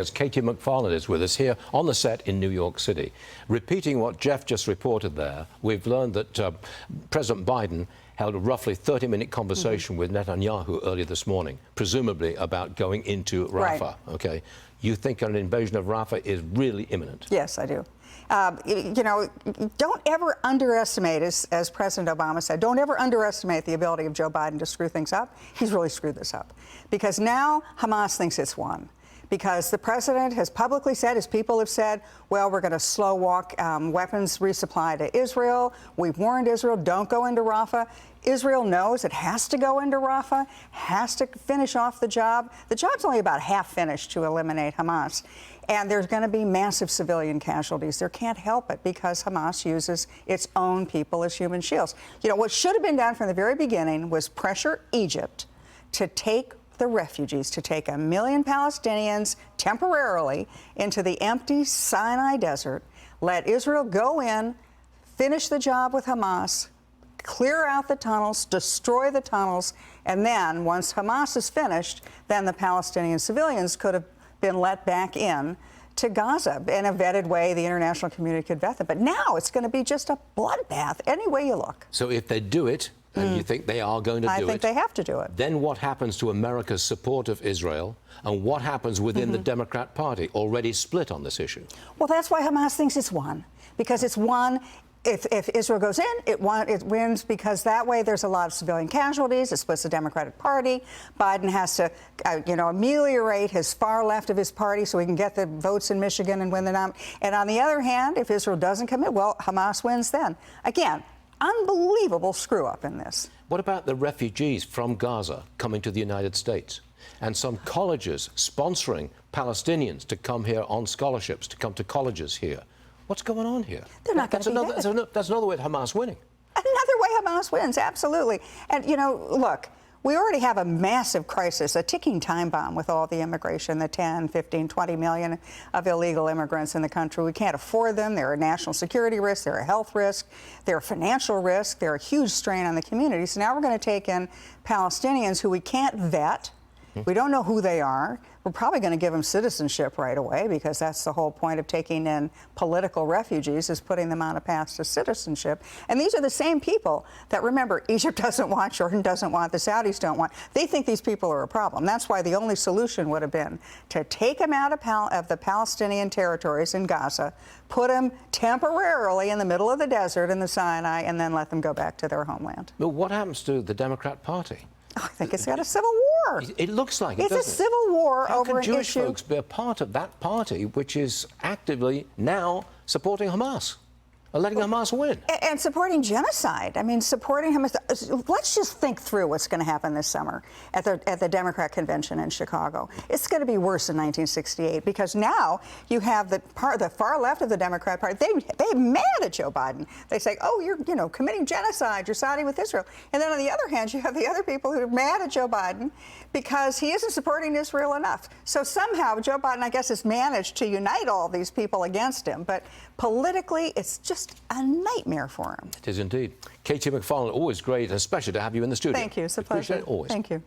As KT McFarland is with us here on the set in New York City. Repeating what Jeff just reported there, we've learned that President Biden held a roughly 30-minute conversation with Netanyahu earlier this morning, presumably about going into Rafah. Right. Okay. You think an invasion of Rafah is really imminent? Yes, I do. You know, don't ever underestimate, as President Obama said, don't ever underestimate the ability of Joe Biden to screw things up. He's really screwed this up. Because now Hamas thinks it's won. Because the president has publicly said, his people have said, well, we're going to slow walk weapons resupply to Israel. We've warned Israel, don't go into Rafah. Israel knows it has to go into Rafah, has to finish off the job. The job's only about half finished to eliminate Hamas. And there's going to be massive civilian casualties. There can't help it because Hamas uses its own people as human shields. You know, what should have been done from the very beginning was pressure Egypt to take the refugees, to take 1 million Palestinians temporarily into the empty Sinai desert, let Israel go in, finish the job with Hamas, clear out the tunnels, destroy the tunnels, and then once Hamas is finished, then the Palestinian civilians could have been let back in to Gaza in a vetted way. The international community could vet them. But now it's going to be just a bloodbath any way you look. So if they do it, and you think they are going to do it, I think they have to do it. Then what happens to America's support of Israel, and what happens within the Democrat Party, already split on this issue? Well, that's why Hamas thinks it's won, because it's won. If Israel goes in, it wins, because that way there's a lot of civilian casualties. It splits the Democratic Party. Biden has to, ameliorate his far left of his party so he can get the votes in Michigan and win the nom. And on the other hand, if Israel doesn't come in, well, Hamas wins then. Again, unbelievable screw up in this. What about the refugees from Gaza coming to the United States, and some colleges sponsoring Palestinians to come here on scholarships, to come to colleges here? What's going on here? They're not going to be That's another way of Hamas winning. Another way Hamas wins, absolutely. And, look, we already have a massive crisis, a ticking time bomb with all the immigration, the 10, 15, 20 million of illegal immigrants in the country. We can't afford them. They're a national security risk. They're a health risk. They're a financial risk. They're a huge strain on the community. So now we're going to take in Palestinians who we can't vet. We don't know who they are. We're probably going to give them citizenship right away, because that's the whole point of taking in political refugees, is putting them on a path to citizenship. And these are the same people that, remember, Egypt doesn't want, Jordan doesn't want, the Saudis don't want. They think these people are a problem. That's why the only solution would have been to take them out of the Palestinian territories in Gaza, put them temporarily in the middle of the desert in the Sinai, and then let them go back to their homeland. But what happens to the Democrat Party? I think it's got a civil war. It looks like it, It's a civil war over an issue. How can Jewish folks be a part of that party which is actively now supporting Hamas, or letting Hamas win? And supporting genocide. I mean, supporting Hamas. Let's just think through what's going to happen this summer at the Democrat convention in Chicago. It's going to be worse than 1968, because now you have the far left of the Democrat Party. They're mad at Joe Biden. They say, oh, you're committing genocide. You're siding with Israel. And then on the other hand, you have the other people who are mad at Joe Biden because he isn't supporting Israel enough. So somehow Joe Biden, I guess, has managed to unite all these people against him. But politically, it's just a nightmare for him. It is indeed. KT McFarland, always great, especially to have you in the studio. Thank you. It's a pleasure. Appreciate it always. Thank you.